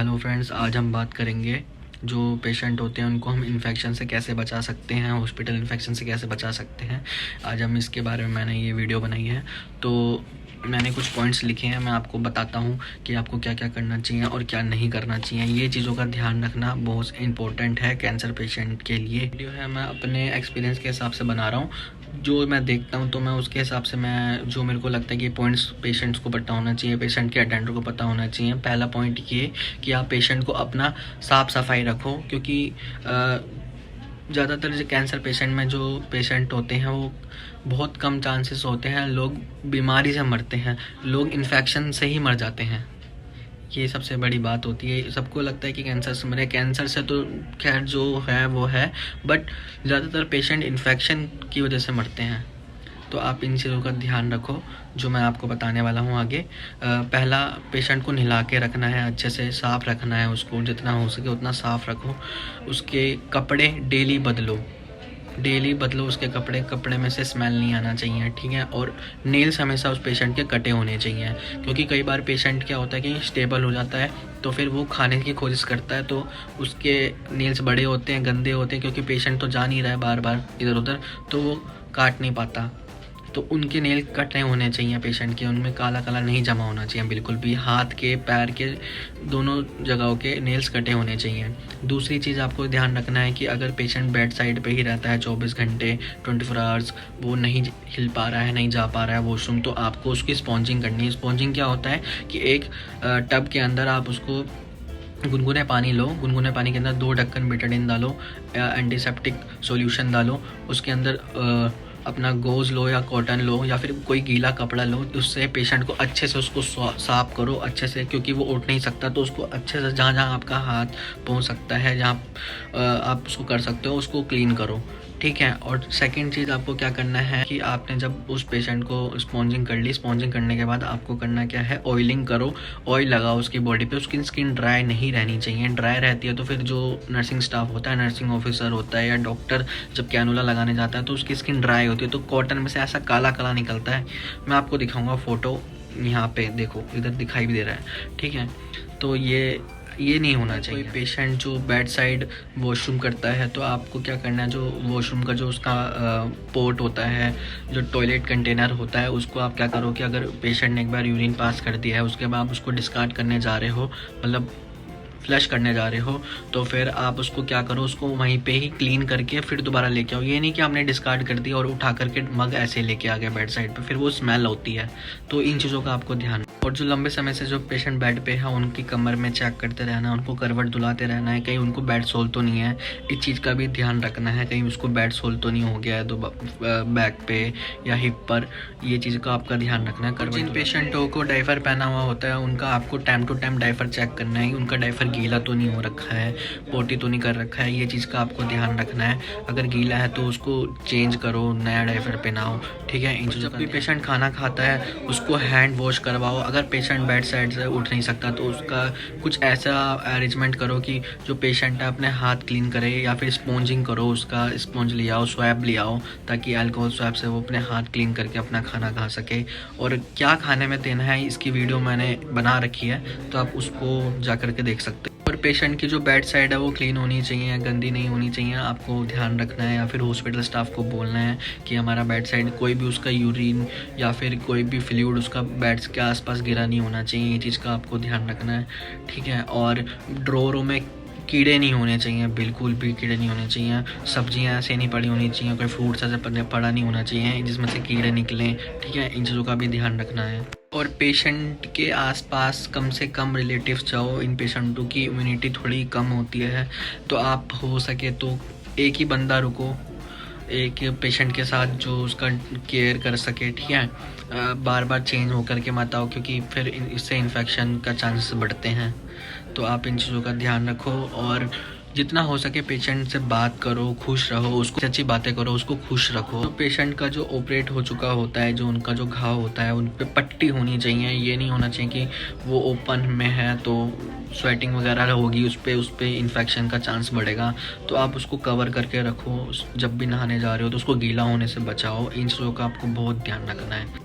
Hello friends, आज हम बात करेंगे जो पेशेंट होते हैं उनको हम इन्फेक्शन से कैसे बचा सकते हैं, हॉस्पिटल इन्फेक्शन से कैसे बचा सकते हैं। आज हम इसके बारे में मैंने ये वीडियो बनाई है। तो मैंने कुछ पॉइंट्स लिखे हैं, मैं आपको बताता हूँ कि आपको क्या क्या करना चाहिए और क्या नहीं करना चाहिए। ये चीज़ों का ध्यान रखना बहुत इंपॉर्टेंट है कैंसर पेशेंट के लिए। वीडियो है मैं अपने एक्सपीरियंस के हिसाब से बना रहा हूँ, जो मैं देखता हूँ तो मैं उसके हिसाब से मैं जो मेरे को लगता है कि पॉइंट्स पेशेंट्स को पता होना चाहिए, पेशेंट के अटेंडर को पता होना चाहिए। पहला पॉइंट ये कि आप पेशेंट को अपना साफ़ सफाई रखो, क्योंकि ज़्यादातर जो कैंसर पेशेंट में जो पेशेंट होते हैं वो बहुत कम चांसेस होते हैं लोग बीमारी से मरते हैं, लोग इन्फेक्शन से ही मर जाते हैं। ये सबसे बड़ी बात होती है। सबको लगता है कि कैंसर से मरे, कैंसर से तो खैर जो है वो है, बट ज़्यादातर पेशेंट इन्फेक्शन की वजह से मरते हैं। तो आप इन चीज़ों का ध्यान रखो जो मैं आपको बताने वाला हूँ आगे। पहला, पेशेंट को नहला के रखना है, अच्छे से साफ़ रखना है, उसको जितना हो सके उतना साफ़ रखो। उसके कपड़े डेली बदलो उसके कपड़े में से स्मेल नहीं आना चाहिए, ठीक है। और नेल्स हमेशा उस पेशेंट के कटे होने चाहिए, क्योंकि कई बार पेशेंट क्या होता है कि स्टेबल हो जाता है तो फिर वो खाने की कोशिश करता है, तो उसके नेल्स बड़े होते हैं, गंदे होते हैं, क्योंकि पेशेंट तो जा नहीं रहा है बार बार इधर उधर, तो वो काट नहीं पाता। तो उनके नेल कटे होने चाहिए पेशेंट के, उनमें काला काला नहीं जमा होना चाहिए बिल्कुल भी। हाथ के, पैर के, दोनों जगहों के नेल्स कटे होने चाहिए। दूसरी चीज़ आपको ध्यान रखना है कि अगर पेशेंट बेड साइड पे ही रहता है 24 घंटे 24 आवर्स, वो नहीं हिल पा रहा है, नहीं जा पा रहा है वॉशरूम, तो आपको उसकी स्पॉन्जिंग करनी है। स्पॉन्जिंग क्या होता है कि एक टब के अंदर आप उसको गुनगुने पानी लो, गुनगुने पानी के अंदर 2 ढक्कन बेटाडीन डालो, एंटीसेप्टिक सॉल्यूशन डालो, उसके अंदर अपना गॉज़ लो या कॉटन लो या फिर कोई गीला कपड़ा लो, उससे पेशेंट को अच्छे से उसको साफ़ करो अच्छे से, क्योंकि वो उठ नहीं सकता, तो उसको अच्छे से जहाँ जहाँ आपका हाथ पहुँच सकता है, जहाँ आप उसको कर सकते हो, उसको क्लीन करो, ठीक है। और सेकंड चीज़ आपको क्या करना है कि आपने जब उस पेशेंट को स्पॉन्जिंग कर ली, स्पॉन्जिंग करने के बाद आपको करना क्या है, ऑयलिंग करो, ऑयल लगाओ उसकी बॉडी पे। उसकी स्किन ड्राई नहीं रहनी चाहिए, ड्राई रहती है तो फिर जो नर्सिंग स्टाफ होता है, नर्सिंग ऑफिसर होता है या डॉक्टर जब कैनुला लगाने जाता है तो उसकी स्किन ड्राई होती है, तो कॉटन में से ऐसा काला काला निकलता है। मैं आपको दिखाऊंगा फ़ोटो, यहाँ पे देखो, इधर दिखाई भी दे रहा है, ठीक है। तो ये नहीं होना चाहिए। कोई पेशेंट जो बेड साइड वॉशरूम करता है तो आपको क्या करना है, जो वॉशरूम का जो उसका पोर्ट होता है, जो टॉयलेट कंटेनर होता है, उसको आप क्या करो कि अगर पेशेंट ने एक बार यूरिन पास कर दिया है, उसके बाद आप उसको डिस्कार्ड करने जा रहे हो, मतलब फ्लश करने जा रहे हो, तो फिर आप उसको क्या करो, उसको वहीं पे ही क्लीन करके फिर दोबारा लेके आओ। ये नहीं कि आपने डिस्कार्ड कर दिया और उठा करके मग ऐसे लेके आ गया बेड साइड पे, फिर वो स्मेल होती है। तो इन चीज़ों का आपको ध्यान। और जो लंबे समय से जो पेशेंट बेड पे है उनकी कमर में चेक करते रहना है, उनको करवट दुलाते रहना है, कहीं उनको बेड सोल तो नहीं है, इस चीज़ का भी ध्यान रखना है, कहीं उसको बेड सोल तो नहीं हो गया है तो बैक पे या हिप पर, ये चीज़ का आपका ध्यान रखना है। जिन पेशेंटों को डाइपर पहना हुआ होता है उनका आपको time to time diaper check करना है, उनका डाइपर गीला तो नहीं हो रखा है, पोटी तो नहीं कर रखा है, ये चीज़ का आपको ध्यान रखना है। अगर गीला है तो उसको चेंज करो, नया डाइपर पहनाओ, ठीक है। जब भी पेशेंट खाना खाता है उसको हैंड वॉश करवाओ। अगर पेशेंट बेड साइड से उठ नहीं सकता तो उसका कुछ ऐसा अरेंजमेंट करो कि जो पेशेंट है अपने हाथ क्लीन करे, या फिर स्पॉन्जिंग करो, उसका स्पॉन्ज ले आओ, स्वैब ले आओ, ताकि अल्कोहल स्वैब से वो अपने हाथ क्लीन करके अपना खाना खा सके। और क्या खाने में देना है इसकी वीडियो मैंने बना रखी है, तो आप उसको जा करके देख सकते हो। और पेशेंट की जो बेड साइड है वो क्लीन होनी चाहिए, गंदी नहीं होनी चाहिए, आपको ध्यान रखना है। या फिर हॉस्पिटल स्टाफ को बोलना है कि हमारा बेड साइड कोई भी उसका यूरिन या फिर कोई भी फ्लूइड उसका बेड्स के आसपास गिरा नहीं होना चाहिए, ये चीज़ का आपको ध्यान रखना है, ठीक है। और ड्रॉरों में कीड़े नहीं होने चाहिए, बिल्कुल भी कीड़े नहीं होने चाहिए। सब्जियां ऐसे नहीं पड़ी होनी चाहिए, कोई फ्रूट्स ऐसे पड़ा नहीं होना चाहिए जिसमें से कीड़े निकलें, ठीक है। इन चीज़ों का भी ध्यान रखना है। और पेशेंट के आसपास कम से कम रिलेटिव्स जाओ, इन पेशेंटों की इम्यूनिटी थोड़ी कम होती है, तो आप हो सके तो एक ही बंदा रुको एक पेशेंट के साथ जो उसका केयर कर सके, ठीक है। बार बार चेंज होकर के मत आओ, क्योंकि फिर इससे इन्फेक्शन का चांसेस बढ़ते हैं। तो आप इन चीज़ों का ध्यान रखो और जितना हो सके पेशेंट से बात करो, खुश रहो, उसको अच्छी बातें करो, उसको खुश रखो। तो पेशेंट का जो ऑपरेट हो चुका होता है, जो उनका जो घाव होता है, उन पे पट्टी होनी चाहिए। ये नहीं होना चाहिए कि वो ओपन में है तो स्वेटिंग वगैरह होगी, उस पर इन्फेक्शन का चांस बढ़ेगा। तो आप उसको कवर करके रखो, जब भी नहाने जा रहे हो तो उसको गीला होने से बचाओ। इन चीज़ों का आपको बहुत ध्यान रखना है।